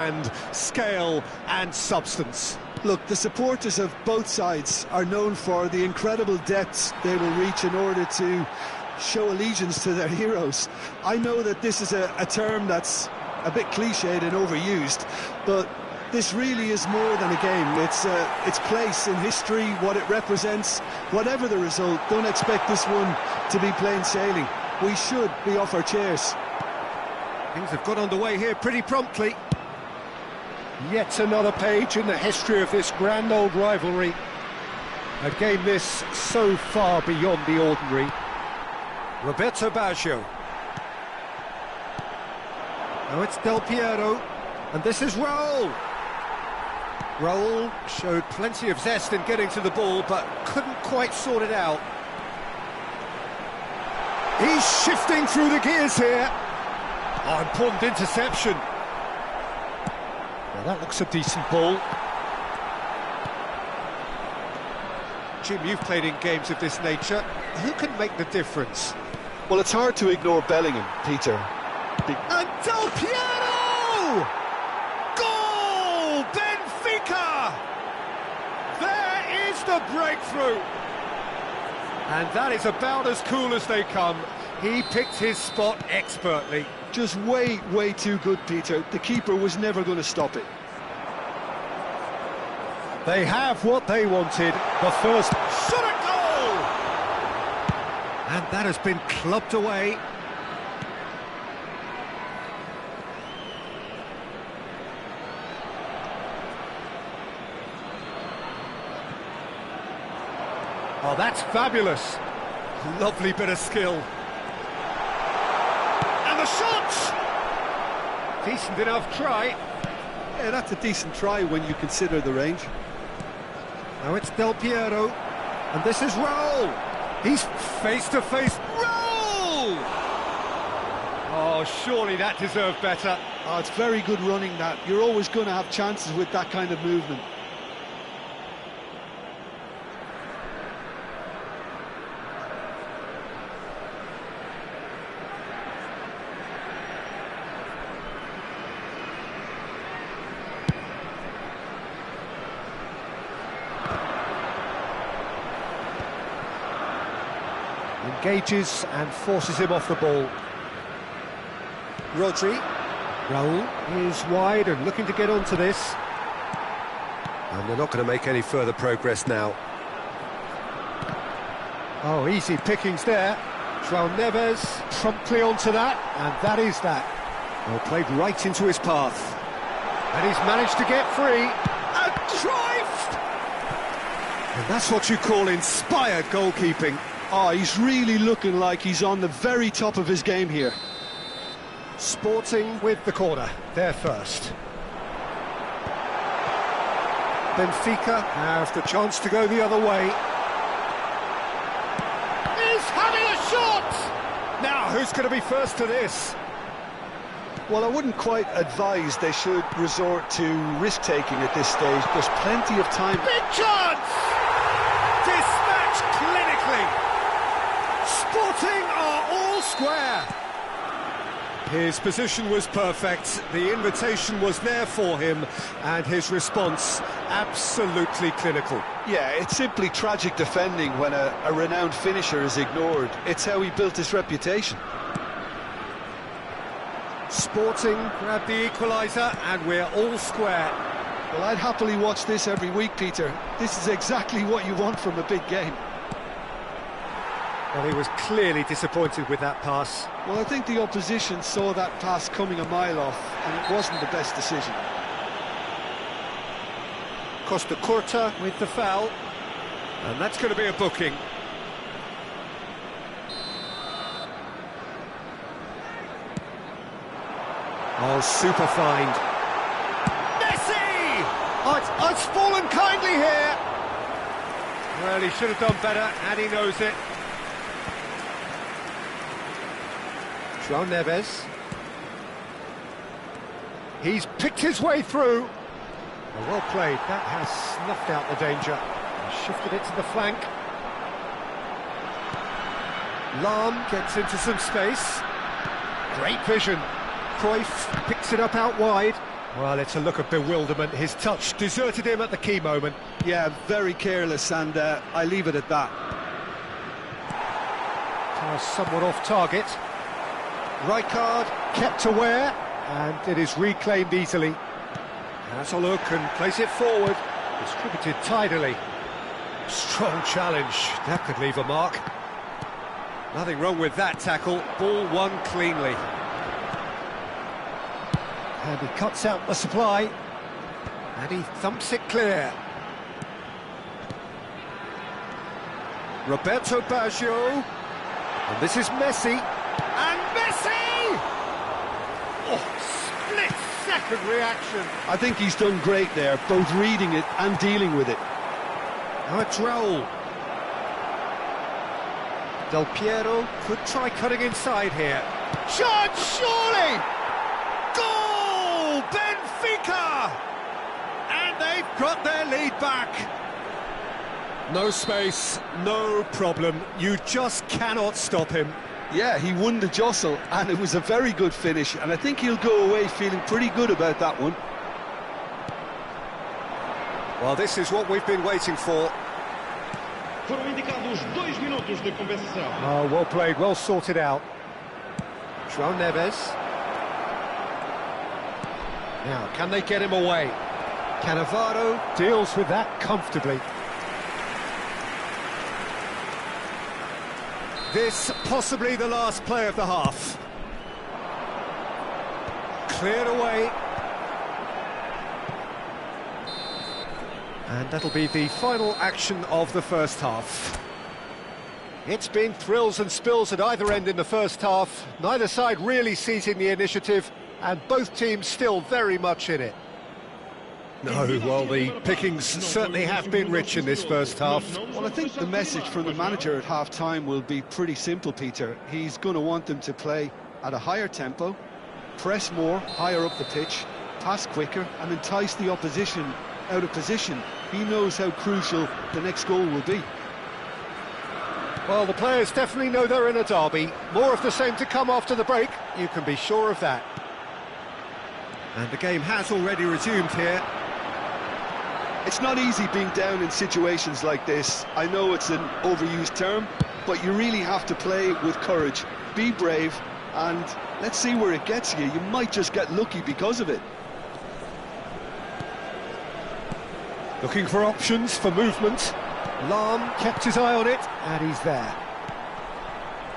and scale and substance. Look, the supporters of both sides are known for the incredible depths they will reach in order to show allegiance to their heroes. I know that this is a term that's a bit cliched and overused, but this really is more than a game. It's its place in history, what it represents. Whatever the result, don't expect this one to be plain sailing. We should be off our chairs. Things have got underway here pretty promptly. Yet another page in the history of this grand old rivalry. A game this so far beyond the ordinary. Roberto Baggio. Now it's Del Piero, and this is Raul. Raul showed plenty of zest in getting to the ball, but couldn't quite sort it out. He's shifting through the gears here. Oh, important interception. Well, that looks a decent ball. Jim, you've played in games of this nature. Who can make the difference? Well, it's hard to ignore Bellingham, Peter. And Del Piero! Goal! Benfica! There is the breakthrough! And that is about as cool as they come. He picked his spot expertly. Just way too good, Peter. The keeper was never going to stop it. They have what they wanted. The first shot at goal! And that has been clubbed away. Oh, that's fabulous. Lovely bit of skill. And the shot! Decent enough try. Yeah, that's a decent try when you consider the range. Now it's Del Piero. And this is Raul. He's face to face. Raul! Oh, surely that deserved better. Oh, it's very good running, that. You're always going to have chances with that kind of movement. engages and forces him off the ball. Rodri. Raul is wide and looking to get onto this. And they're not going to make any further progress now. Oh, easy pickings there. João Neves promptly onto that, and that is that. Well, played right into his path. And he's managed to get free. And Cruyff! And that's what you call inspired goalkeeping. Oh, he's really looking like he's on the very top of his game here. Sporting with the corner, there first. Benfica have the chance to go the other way. He's having a shot! Now, who's going to be first to this? Well, I wouldn't quite advise they should resort to risk-taking at this stage. There's plenty of time. Big chance! Dispatched clinically! Sporting are all square. His position was perfect, the invitation was there for him, and his response absolutely clinical. Yeah, it's simply tragic defending when a renowned finisher is ignored. It's how he built his reputation. Sporting grabbed the equaliser, and we're all square. Well, I'd happily watch this every week, Peter. This is exactly what you want from a big game. Well, he was clearly disappointed with that pass. Well, I think the opposition saw that pass coming a mile off, and it wasn't the best decision. Costa Curta with the foul. And that's going to be a booking. Oh, super find. Messi! Oh, it's fallen kindly here. Well, he should have done better, and he knows it. João Neves. He's picked his way through. Well played, that has snuffed out the danger. Shifted it to the flank. Lahm gets into some space. Great vision. Cruyff picks it up out wide. Well, it's a look of bewilderment. His touch deserted him at the key moment. Yeah, very careless, and I leave it at that. Somewhat off target. Rijkaard kept aware, and it is reclaimed easily. Has a look and plays it forward. Distributed tidily. Strong challenge. That could leave a mark. Nothing wrong with that tackle. Ball won cleanly. And he cuts out the supply. And he thumps it clear. Roberto Baggio. And this is Messi. And Messi! Oh, split-second reaction. I think he's done great there, both reading it and dealing with it. Now it's Raul. Del Piero could try cutting inside here. Shot, surely! Goal! Benfica! And they've got their lead back. No space, no problem. You just cannot stop him. Yeah, he won the jostle, and it was a very good finish, and I think he'll go away feeling pretty good about that one. Well, this is what we've been waiting for. Foram indicados 2 minutos de compensação. Oh, well played, well sorted out. João Neves. Now, can they get him away? Cannavaro deals with that comfortably. This possibly the last play of the half. Cleared away. And that'll be the final action of the first half. It's been thrills and spills at either end in the first half. Neither side really seizing the initiative, and both teams still very much in it. No, well, the pickings certainly have been rich in this first half. Well, I think the message from the manager at half-time will be pretty simple, Peter. He's going to want them to play at a higher tempo, press more, higher up the pitch, pass quicker, and entice the opposition out of position. He knows how crucial the next goal will be. Well, the players definitely know they're in a derby. More of the same to come after the break, you can be sure of that. And the game has already resumed here. It's not easy being down in situations like this. I know it's an overused term, but you really have to play with courage. Be brave, and let's see where it gets you. You might just get lucky because of it. Looking for options for movement. Lahm kept his eye on it, and he's there.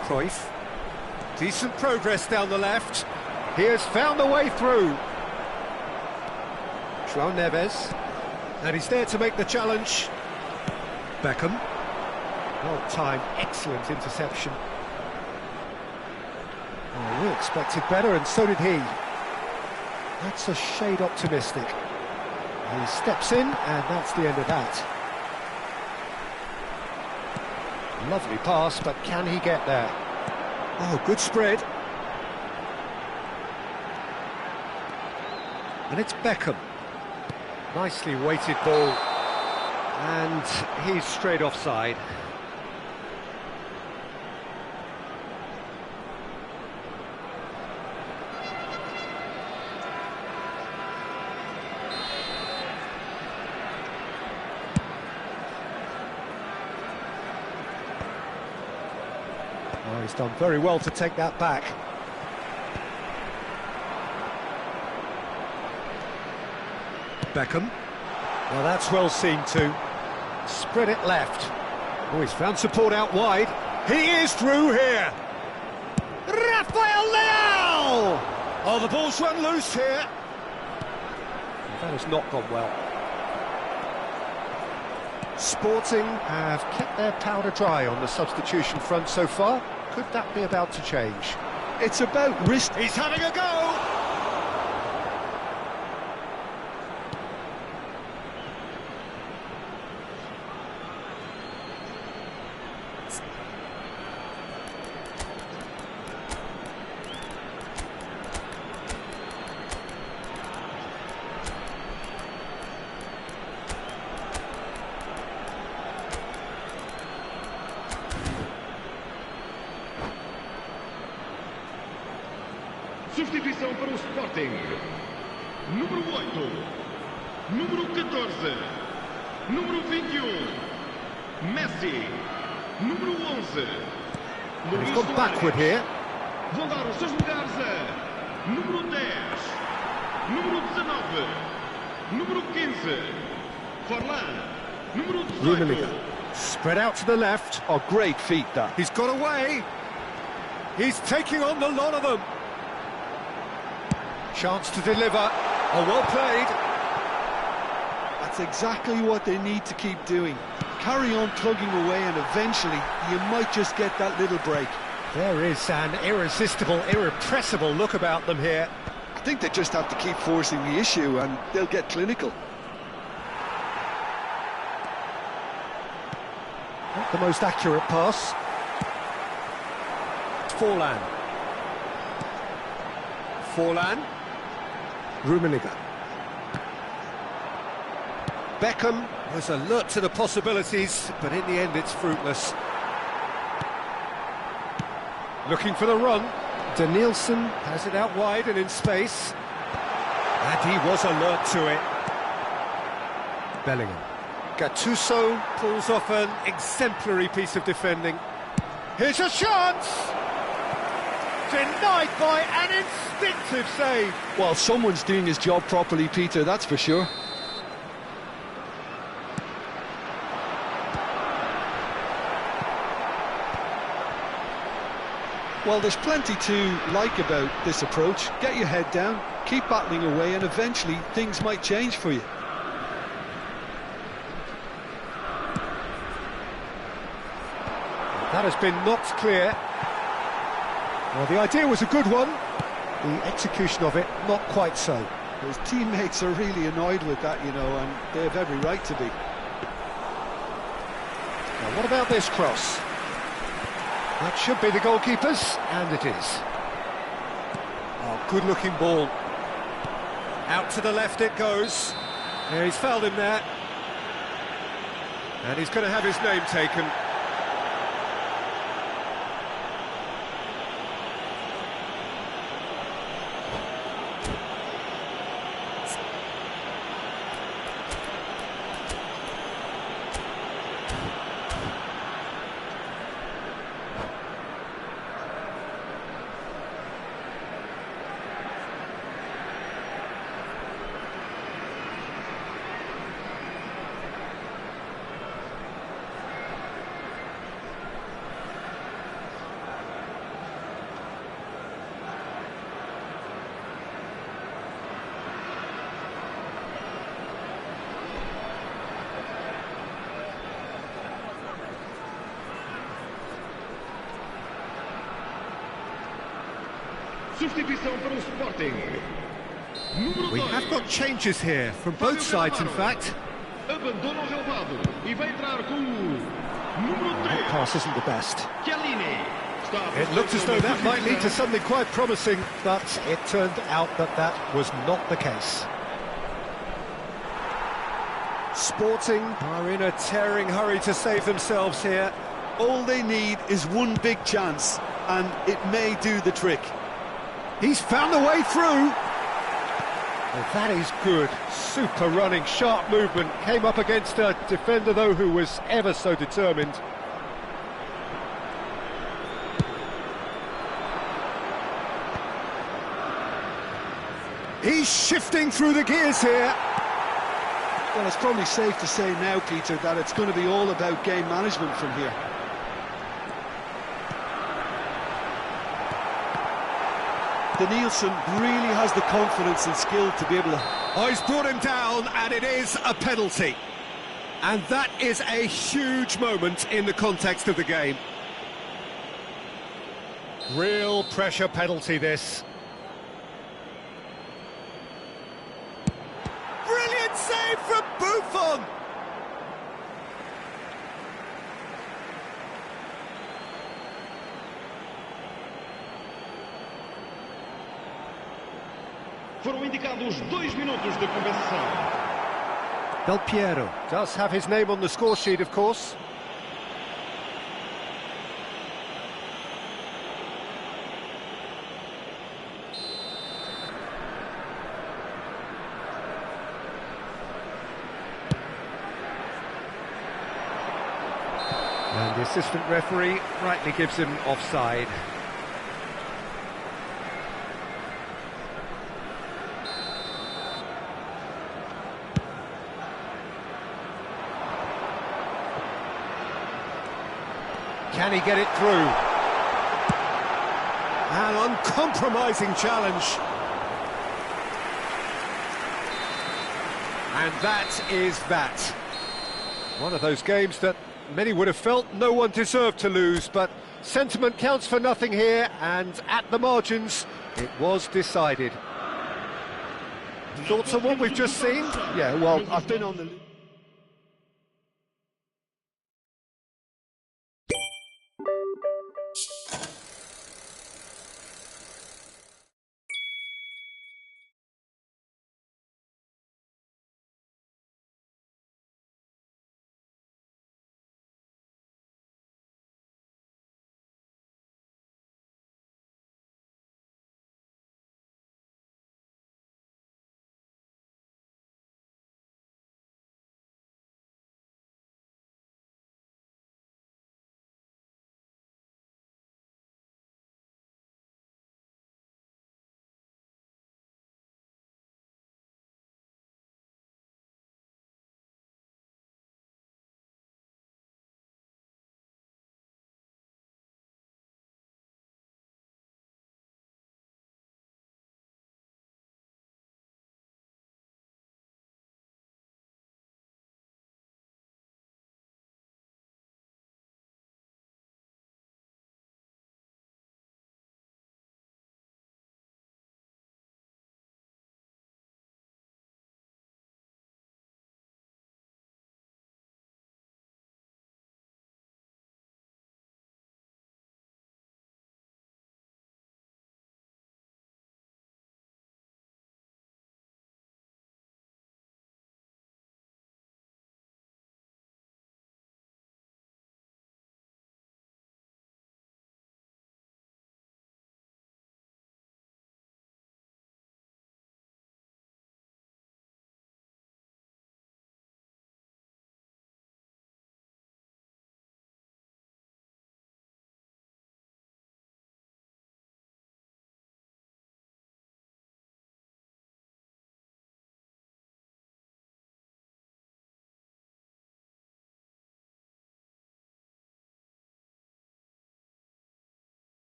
Cruyff. Decent progress down the left. He has found the way through. João Neves. And he's there to make the challenge. Beckham. Well timed, excellent interception. Oh, we expected better, and so did he. That's a shade optimistic. He steps in, and that's the end of that. Lovely pass, but can he get there? Oh, good spread. And it's Beckham. Nicely weighted ball. And he's straight offside. Oh, he's done very well to take that back. Beckham. Well, that's well seen too. Spread it left. Oh, he's found support out wide. He is through here. Rafael Leão! Oh, the ball's run loose here. That has not gone well. Sporting have kept their powder dry on the substitution front so far. Could that be about to change? It's about risk. He's having a go! Substituição para o Sporting. número 8, número 14, número 21, Messi, número 11. And he's gone backward here. Vão dar os seus lugares a número 10, número 19, número 15, Forlan, número 18. Spread out to the left. Oh, great feat, that. He's got away. He's taking on the lot of them. Chance to deliver. Oh, well played. That's exactly what they need to keep doing. Carry on plugging away and eventually you might just get that little break. There is an irresistible, irrepressible look about them here. I think they just have to keep forcing the issue and they'll get clinical. Not the most accurate pass. Forlan. Forlan. Rummenigge. Beckham was alert to the possibilities, but in the end it's fruitless. Looking for the run. Danielson has it out wide and in space. And he was alert to it. Bellingham. Gattuso pulls off an exemplary piece of defending. Here's a chance! Denied by an instinctive save. Well, someone's doing his job properly, Peter, that's for sure. Well, there's plenty to like about this approach. Get your head down, keep battling away, and eventually things might change for you. That has been knocked clear. Well, the idea was a good one. The execution of it, not quite so. His teammates are really annoyed with that, you know, and they have every right to be. Now, what about this cross? That should be the goalkeeper's, and it is. Oh, good-looking ball. Out to the left it goes. Yeah, he's fouled him there. And he's going to have his name taken. Substituição para o Sporting. We have got changes here, from both sides in fact. Abandona o relvado e vai entrar com o número 3. That pass isn't the best. Chiellini. It looked as though that might lead to something quite promising, but it turned out that that was not the case. Sporting are in a tearing hurry to save themselves here. All they need is one big chance, and it may do the trick. He's found a way through. Well, that is good. Super running, sharp movement. Came up against a defender, though, who was ever so determined. He's shifting through the gears here. Well, it's probably safe to say now, Peter, that it's going to be all about game management from here. Danielson really has the confidence and skill to be able to... Oh, he's brought him down, and it is a penalty. And that is a huge moment in the context of the game. Real pressure penalty, this. Brilliant save from Buffon! Foram indicados 2 minutos de compensação. Del Piero does have his name on the score sheet, of course. And the assistant referee rightly gives him offside. Can he get it through? An uncompromising challenge. And that is that. One of those games that many would have felt no one deserved to lose, but sentiment counts for nothing here, and at the margins, it was decided. Thoughts on what we've just seen? Yeah, well, I've been on the...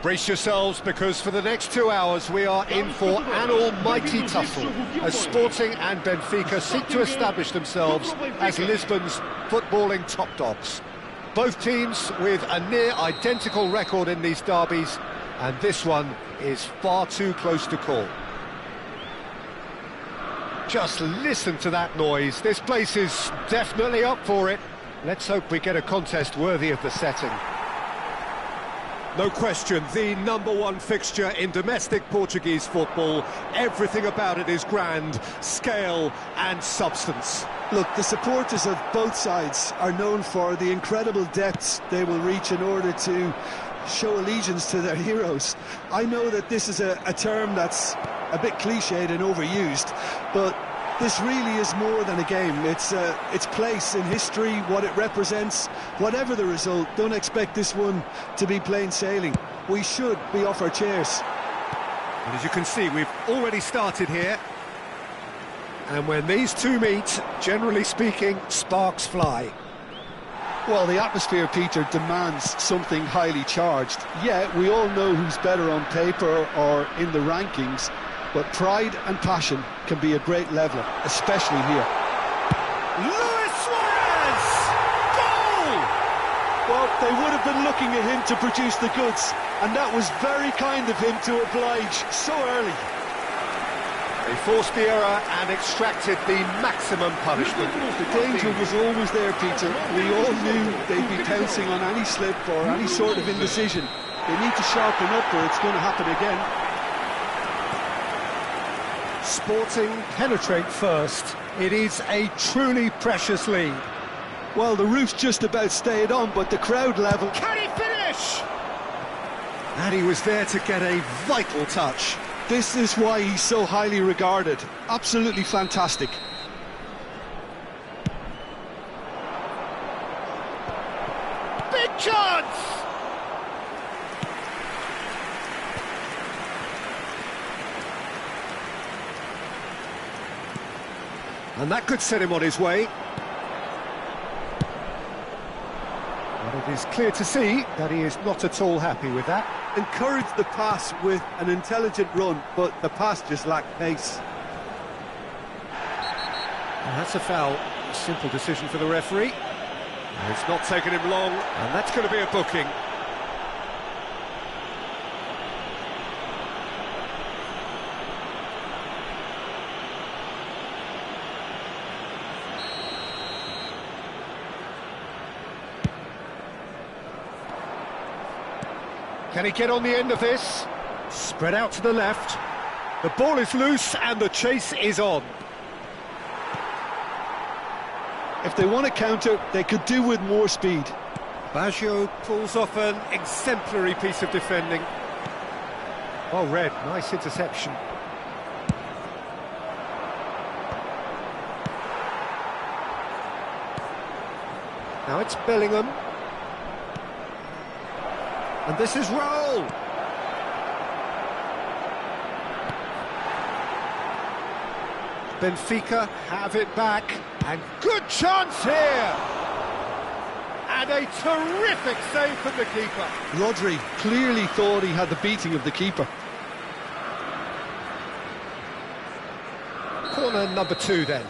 Brace yourselves, because for the next 2 hours we are in for an almighty tussle as Sporting and Benfica seek to establish themselves as Lisbon's footballing top dogs. Both teams with a near identical record in these derbies, and this one is far too close to call. Just listen to that noise. This place is definitely up for it. Let's hope we get a contest worthy of the setting. No question, the #1 fixture in domestic Portuguese football. Everything about it is grand, scale and substance. Look, the supporters of both sides are known for the incredible depths they will reach in order to show allegiance to their heroes. I know that this is a term that's a bit cliched and overused, but this really is more than a game. It's place in history, what it represents. Whatever the result, don't expect this one to be plain sailing. We should be off our chairs. And as you can see, we've already started here. And when these two meet, generally speaking, sparks fly. Well, the atmosphere, Peter, demands something highly charged. Yeah, we all know who's better on paper or in the rankings, but pride and passion can be a great leveler, especially here. Luis Suarez! Goal! Well, they would have been looking at him to produce the goods, and that was very kind of him to oblige so early. They forced the error and extracted the maximum punishment. The danger was always there, Peter. We all knew they'd be pouncing on any slip or any sort of indecision. They need to sharpen up or it's going to happen again. Sporting penetrate first. It is a truly precious lead. Well, the roof's just about stayed on, but the crowd level... Can he finish? And he was there to get a vital touch. This is why he's so highly regarded. Absolutely fantastic. Big chance! And that could set him on his way. But it is clear to see that he is not at all happy with that. Encouraged the pass with an intelligent run, but the pass just lacked pace. And that's a foul. A simple decision for the referee. It's not taken him long, and that's going to be a booking. Can he get on the end of this? Spread out to the left. The ball is loose and the chase is on. If they want to counter, they could do with more speed. Baggio pulls off an exemplary piece of defending. Oh, Red, nice interception. Now it's Bellingham. And this is Raul. Benfica have it back, and good chance here! And a terrific save from the keeper. Rodri clearly thought he had the beating of the keeper. Corner number 2 then.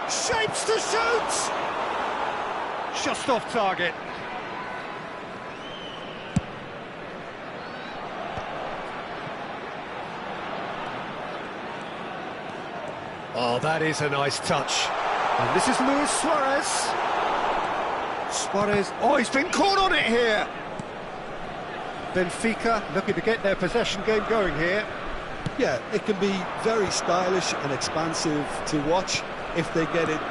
Shapes to shoot! Just off target. Oh, that is a nice touch. And this is Luis Suarez. Suarez, oh, he's been caught on it here. Benfica looking to get their possession game going here. Yeah, it can be very stylish and expansive to watch if they get it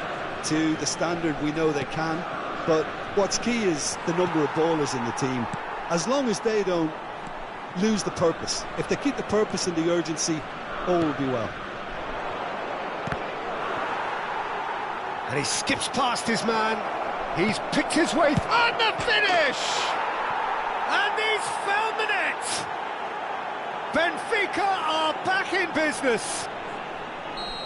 to the standard we know they can. But what's key is the number of ballers in the team. As long as they don't lose the purpose, if they keep the purpose and the urgency, all will be well. And he skips past his man. He's picked his way And the finish! And he's found the net! Benfica are back in business!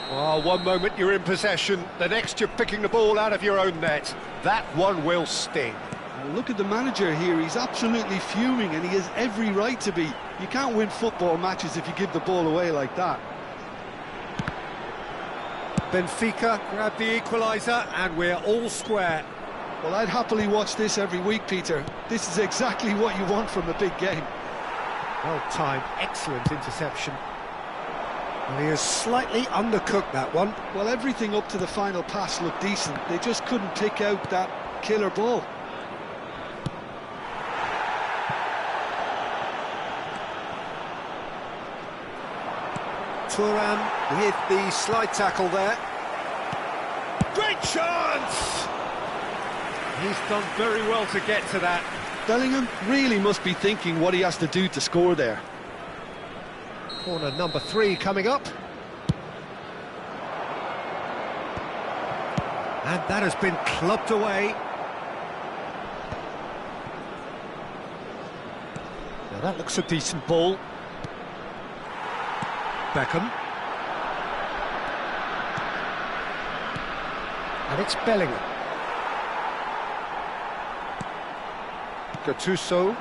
Oh, one moment you're in possession, the next you're picking the ball out of your own net. That one will sting. Well, look at the manager here, he's absolutely fuming and he has every right to be. You can't win football matches if you give the ball away like that. Benfica grab the equaliser and we're all square. Well, I'd happily watch this every week, Peter. This is exactly what you want from a big game. Well timed, excellent interception. And he has slightly undercooked that one. Well, everything up to the final pass looked decent. They just couldn't pick out that killer ball. Thuram with the slide tackle there. Great chance! He's done very well to get to that. Bellingham really must be thinking what he has to do to score there. Corner number 3 coming up. And that has been clubbed away. Now that looks a decent ball. Beckham. And it's Bellingham. Gattuso.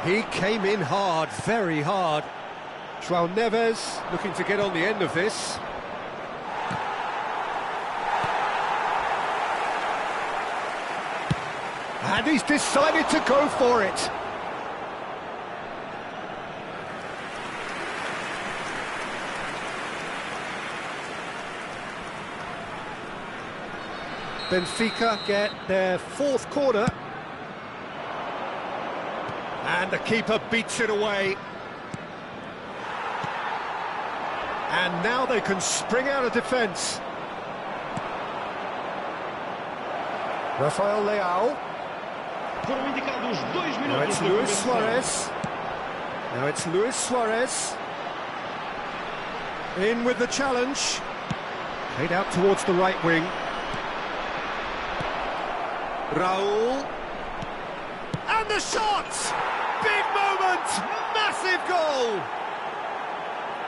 He came in hard, very hard. João Neves looking to get on the end of this. And he's decided to go for it. Benfica get their 4th corner. And the keeper beats it away. And now they can spring out of defence. Rafael Leao. Foram indicados 2 Now it's minutos. Luis Suarez. Now it's Luis Suarez. In with the challenge. Played out towards the right wing. Raul. And the shot! Big moment! Massive goal!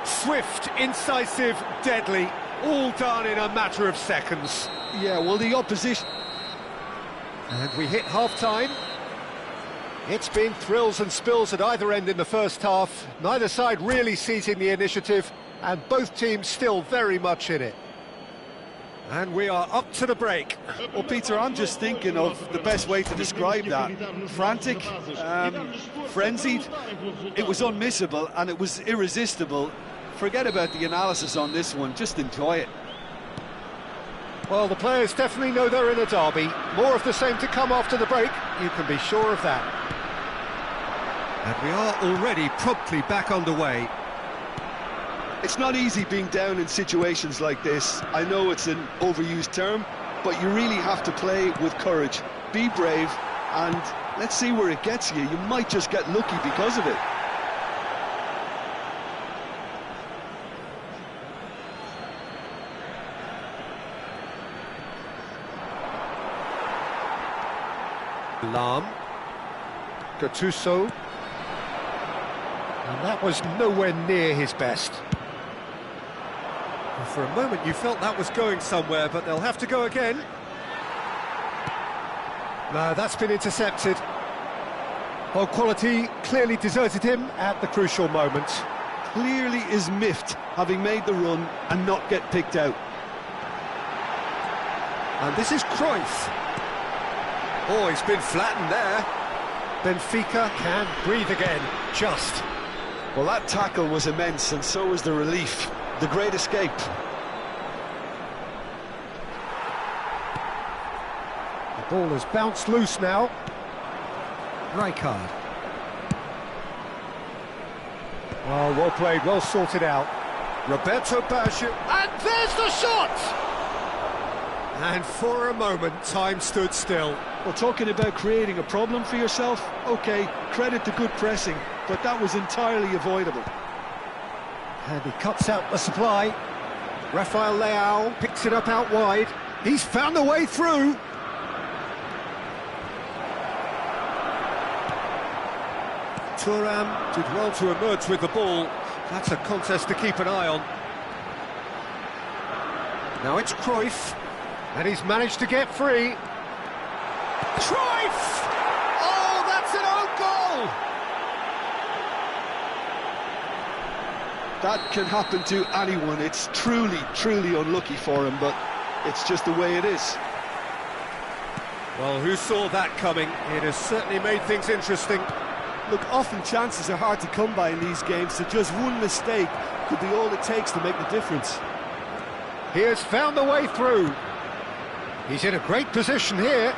Swift, incisive, deadly. All done in a matter of seconds. Yeah, well, the opposition... And we hit half-time. It's been thrills and spills at either end in the first half. Neither side really seizing the initiative, and both teams still very much in it. And we are up to the break. Well, Peter, I'm just thinking of the best way to describe that. Frantic, frenzied. It was unmissable and it was irresistible. Forget about the analysis on this one, just enjoy it. Well, the players definitely know they're in a derby. More of the same to come after the break, you can be sure of that. And we are already promptly back underway. It's not easy being down in situations like this. I know it's an overused term, but you really have to play with courage. Be brave, and let's see where it gets you. You might just get lucky because of it. Lahm. Gattuso. And that was nowhere near his best. For a moment you felt that was going somewhere, but they'll have to go again. No, that's been intercepted. Well, quality clearly deserted him at the crucial moment. Clearly is miffed, having made the run and not get picked out. And this is Cruyff. Oh, he's been flattened there. Benfica can breathe again, just. Well, that tackle was immense, and so was the relief. The great escape. The ball has bounced loose now. Rijkaard. Oh, well played, well sorted out. Roberto Baggio. And there's the shot! And for a moment, time stood still. Well, talking about creating a problem for yourself, OK, credit to good pressing, but that was entirely avoidable. And he cuts out the supply. Rafael Leao picks it up out wide. He's found a way through. Thuram did well to emerge with the ball. That's a contest to keep an eye on. Now it's Cruyff, and he's managed to get free. Cruyff! Oh, that's an own goal! That can happen to anyone. It's truly, truly unlucky for him, but it's just the way it is. Well, who saw that coming? It has certainly made things interesting. Look, often chances are hard to come by in these games, so just one mistake could be all it takes to make the difference. He has found the way through. He's in a great position here.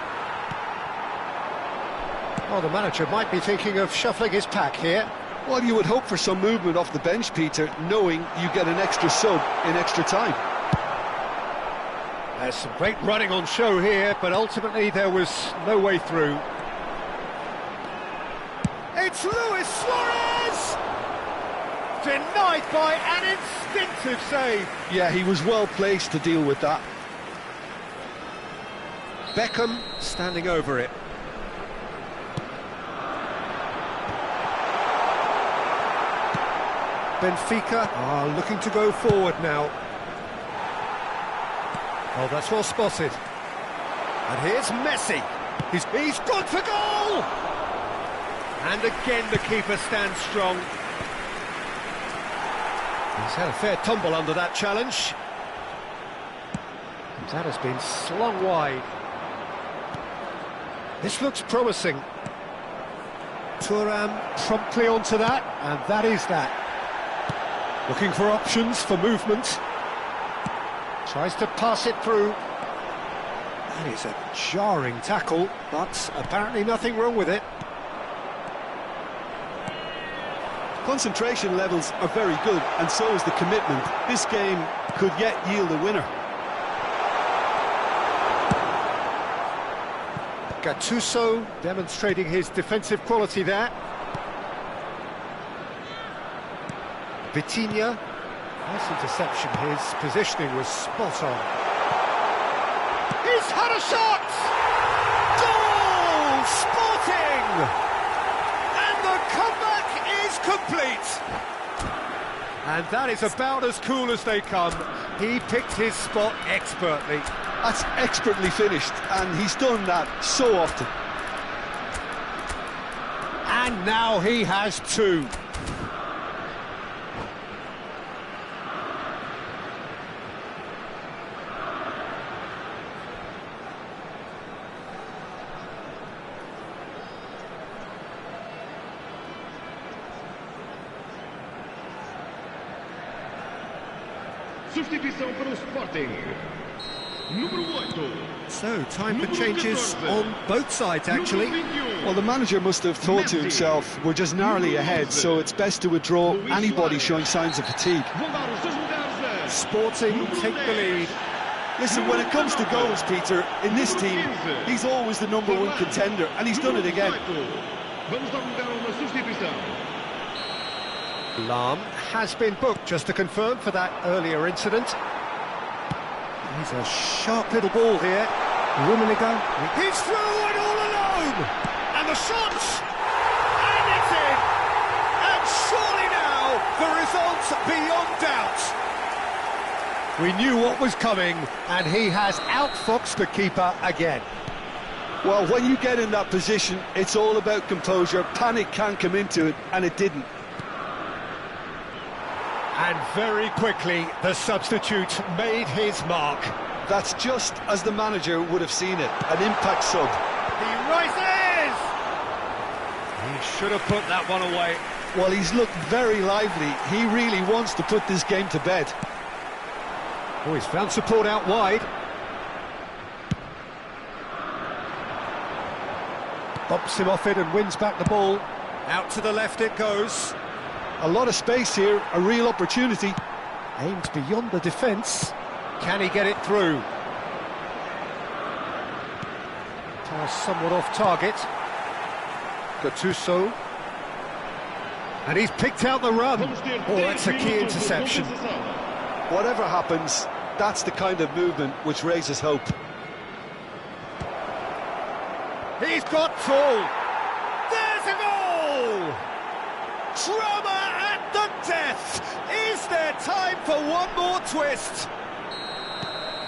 Oh, the manager might be thinking of shuffling his pack here. Well, you would hope for some movement off the bench, Peter, knowing you get an extra sub in extra time. There's some great running on show here, but ultimately there was no way through. It's Luis Suarez! Denied by an instinctive save. Yeah, he was well placed to deal with that. Beckham standing over it. Benfica are looking to go forward now. Oh, that's well spotted. And here's Messi. He's gone for goal! And again the keeper stands strong. He's had a fair tumble under that challenge. That has been slung wide. This looks promising. Thuram promptly onto that, and that is that. Looking for options for movement. Tries to pass it through. That is a jarring tackle, but apparently nothing wrong with it. Concentration levels are very good, and so is the commitment. This game could yet yield a winner. Gattuso demonstrating his defensive quality there. Vitinha. Nice interception, his positioning was spot on. He's had a shot! Goal! Sporting! And the comeback is complete! And that is about as cool as they come. He picked his spot expertly. That's expertly finished, and he's done that so often. And now he has two. Substituição para o Sporting. Número 8. So, time for changes on both sides, actually. Well, the manager must have thought to himself, we're just narrowly ahead, so it's best to withdraw anybody showing signs of fatigue. Sporting take the lead. Listen, when it comes to goals, Peter, in this team, he's always the #1 contender, and he's done it again. Vamos dar lugar a uma substituição. Lahm has been booked, just to confirm, for that earlier incident. He's a sharp little ball here. Rummenigge. He's through and all alone! And the shot! And it's in! And surely now, the result's beyond doubt. We knew what was coming, and he has outfoxed the keeper again. Well, when you get in that position, it's all about composure. Panic can't come into it, and it didn't. And very quickly, the substitute made his mark. That's just as the manager would have seen it, an impact sub. He rises! He should have put that one away. Well, he's looked very lively. He really wants to put this game to bed. Oh, he's found support out wide. Bumps him off it and wins back the ball. Out to the left it goes. A lot of space here, a real opportunity. Aimed beyond the defence. Can he get it through? Pass somewhat off target. Gattuso. And he's picked out the run. Oh, that's a key interception. Whatever happens, that's the kind of movement which raises hope. He's got full. There's a goal! Drama at the death! Is there time for one more twist?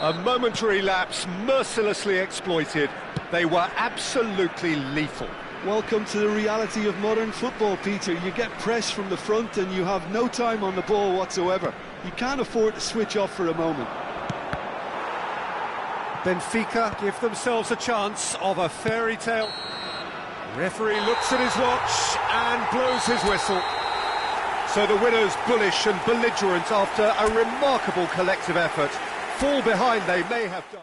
A momentary lapse mercilessly exploited. They were absolutely lethal. Welcome to the reality of modern football, Peter. You get press from the front and you have no time on the ball whatsoever. You can't afford to switch off for a moment. Benfica give themselves a chance of a fairy tale. Referee looks at his watch and blows his whistle. So the winners, bullish and belligerent after a remarkable collective effort, fall behind they may have done.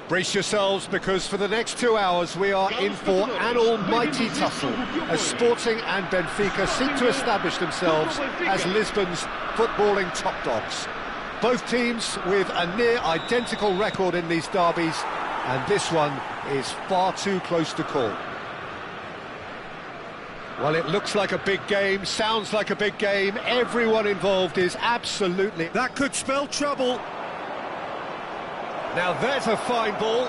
Brace yourselves, because for the next 2 hours we are in for an almighty tussle as Sporting and Benfica seek to establish themselves as Lisbon's footballing top dogs. Both teams with a near identical record in these derbies, and this one is far too close to call. Well, it looks like a big game, sounds like a big game. Everyone involved is absolutely... That could spell trouble. Now there's a fine ball.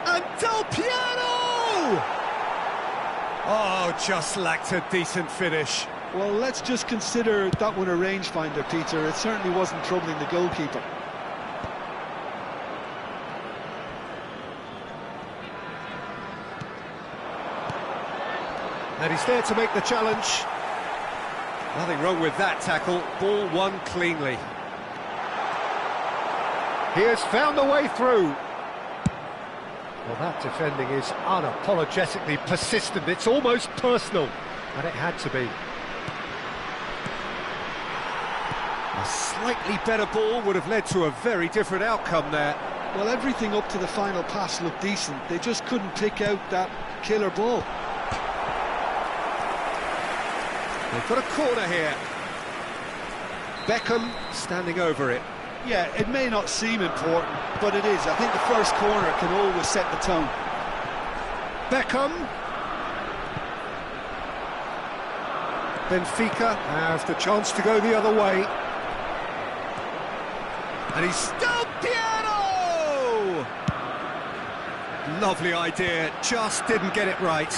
And Del Piero! Oh, just lacked a decent finish. Well, let's just consider that one a rangefinder, Peter. It certainly wasn't troubling the goalkeeper. And he's there to make the challenge. Nothing wrong with that tackle. Ball won cleanly. He has found a way through. Well, that defending is unapologetically persistent. It's almost personal, and it had to be. A slightly better ball would have led to a very different outcome there. Well, everything up to the final pass looked decent. They just couldn't pick out that killer ball. They've got a corner here. Beckham standing over it. Yeah, it may not seem important, but it is. I think the first corner can always set the tone. Beckham. Benfica have the chance to go the other way. And he's still Piero! Lovely idea, just didn't get it right.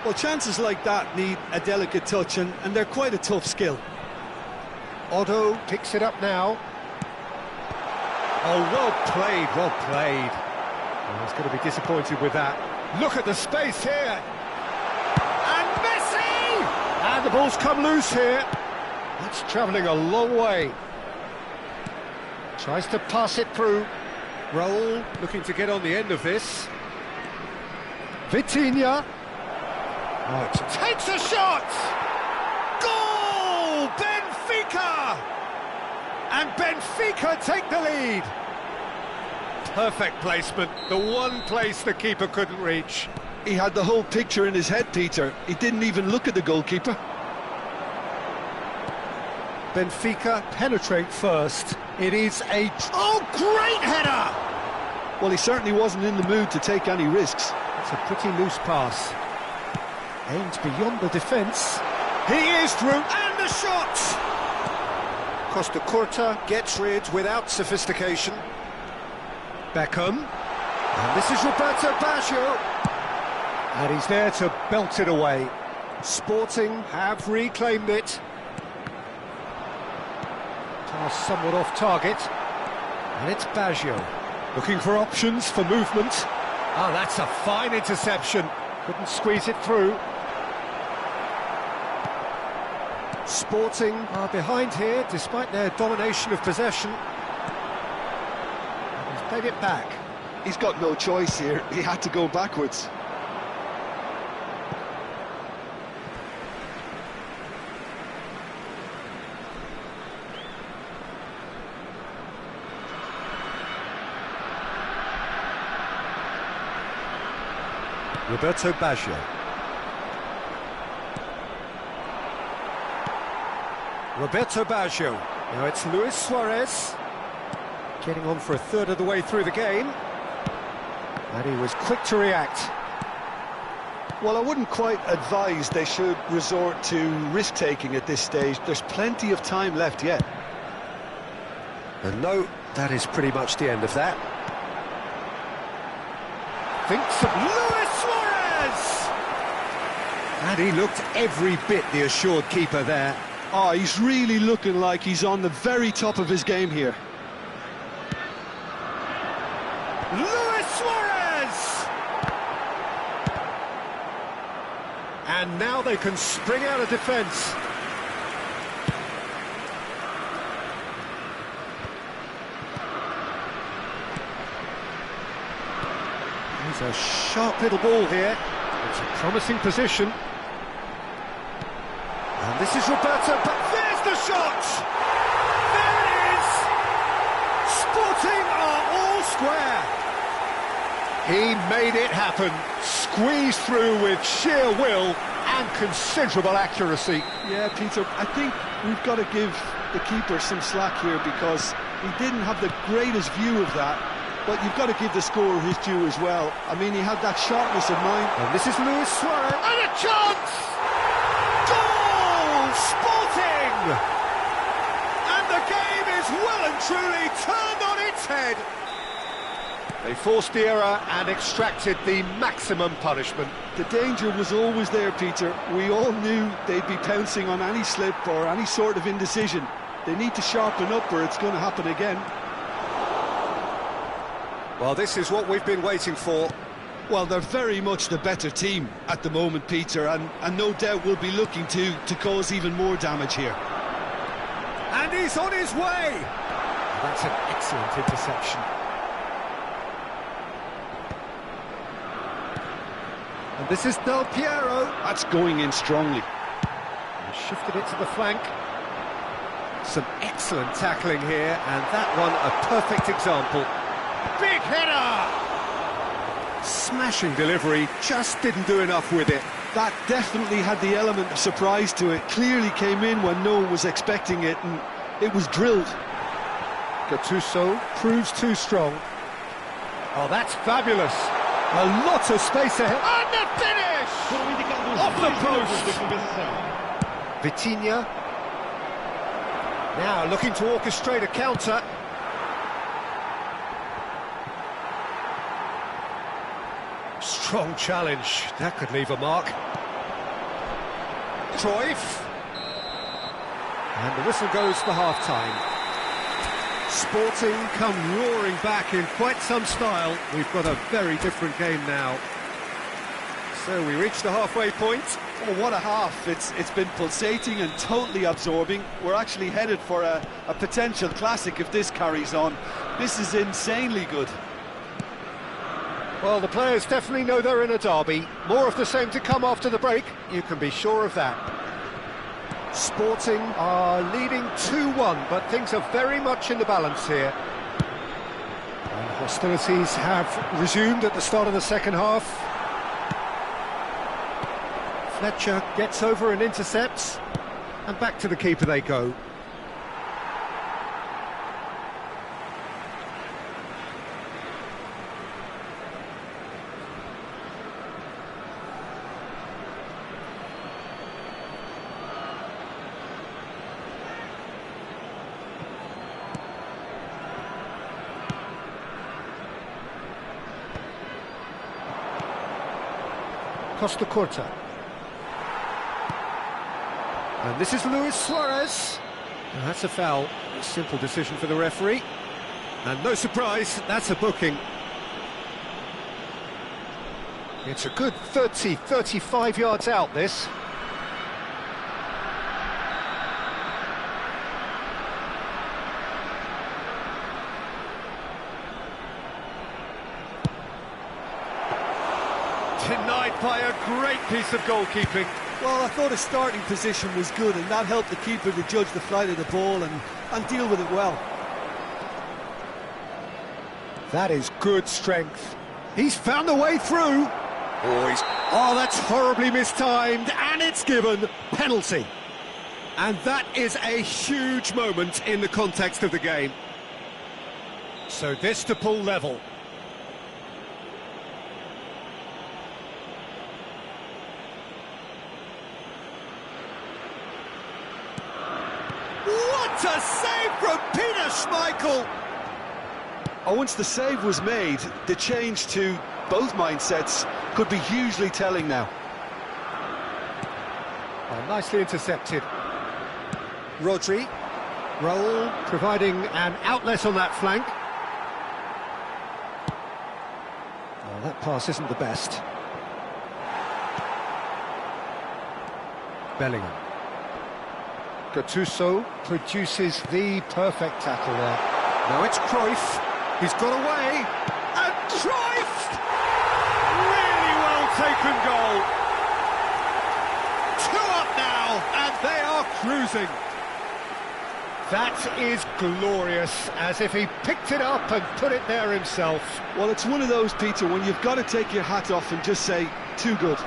Well, chances like that need a delicate touch, and they're quite a tough skill. Otto picks it up now. Oh, well played, well played. Well, he's going to be disappointed with that. Look at the space here. And Messi! And the ball's come loose here. That's travelling a long way. Tries to pass it through. Raul looking to get on the end of this. Vitinha. Oh, Takes a shot! Goal! Benfica! And Benfica take the lead. Perfect placement, the one place the keeper couldn't reach. He had the whole picture in his head, Peter. He didn't even look at the goalkeeper. Benfica penetrate first. It is a... Oh, great header! Well, he certainly wasn't in the mood to take any risks. It's a pretty loose pass. Aimed beyond the defence. He is through, and the shot! Costa Curta gets rid without sophistication. Beckham. And this is Roberto Baggio. And he's there to belt it away. Sporting have reclaimed it. Pass somewhat off target. And it's Baggio. Looking for options for movement. Oh, that's a fine interception. Couldn't squeeze it through. Sporting are behind here, despite their domination of possession. He's played it back. He's got no choice here. He had to go backwards. Roberto Baggio. Roberto Baggio. Now it's Luis Suarez. Getting on for a third of the way through the game. And he was quick to react. Well, I wouldn't quite advise they should resort to risk-taking at this stage. There's plenty of time left yet. And no, that is pretty much the end of that. Thinks of Luis Suarez! And he looked every bit the assured keeper there. Oh, he's really looking like he's on the very top of his game here. Luis Suarez! And now they can spring out of defence. There's a sharp little ball here. It's a promising position. And this is Roberto, but there's the shot! There it is! Sporting are all square. He made it happen. Squeezed through with sheer will and considerable accuracy. Yeah, Peter, I think we've got to give the keeper some slack here because he didn't have the greatest view of that. But you've got to give the scorer his due as well. I mean, he had that sharpness of mind. And this is Luis Suarez. And a chance! Goal! Sporting! And the game is well and truly turned on its head. They forced the error and extracted the maximum punishment. The danger was always there, Peter. We all knew they'd be pouncing on any slip or any sort of indecision. They need to sharpen up or it's going to happen again. Well, this is what we've been waiting for. Well, they're very much the better team at the moment, Peter, and no doubt will be looking to cause even more damage here. And he's on his way! That's an excellent interception. And this is Del Piero. That's going in strongly. He shifted it to the flank. Some excellent tackling here, and that one a perfect example. Big header! Smashing delivery, just didn't do enough with it. That definitely had the element of surprise to it. Clearly came in when no one was expecting it, and it was drilled. Gattuso proves too strong. Oh, that's fabulous. A lot of space ahead. And the finish! Off the post! Vitinha. Now looking to orchestrate a counter. Strong challenge. That could leave a mark. Cruyff. And the whistle goes for half-time. Sporting come roaring back in quite some style. We've got a very different game now. So we reach the halfway point. Oh, what a half. It's been pulsating and totally absorbing. We're actually headed for a potential classic if this carries on. This is insanely good. Well, the players definitely know they're in a derby. More of the same to come after the break, you can be sure of that. Sporting are leading 2-1, but things are very much in the balance here. And hostilities have resumed at the start of the second half. Fletcher gets over and intercepts, and back to the keeper they go. Costa Curta. And this is Luis Suarez. And that's a foul. A simple decision for the referee. And no surprise, that's a booking. It's a good 35 yards out, this. Denied by a great piece of goalkeeping. Well, I thought his starting position was good, and that helped the keeper to judge the flight of the ball and deal with it well. That is good strength. He's found a way through. Oh, that's horribly mistimed, and it's given penalty. And that is a huge moment in the context of the game. So this to pull level. What a save from Peter Schmeichel! Oh, once the save was made, the change to both mindsets could be hugely telling now. Oh, nicely intercepted. Rodri. Raul providing an outlet on that flank. Oh, that pass isn't the best. Bellingham. Gattuso produces the perfect tackle there. Now it's Cruyff. He's got away. And Cruyff! Really well taken goal. 2 up now, and they are cruising. That is glorious, as if he picked it up and put it there himself. Well, it's one of those, Peter, when you've got to take your hat off and just say, too good.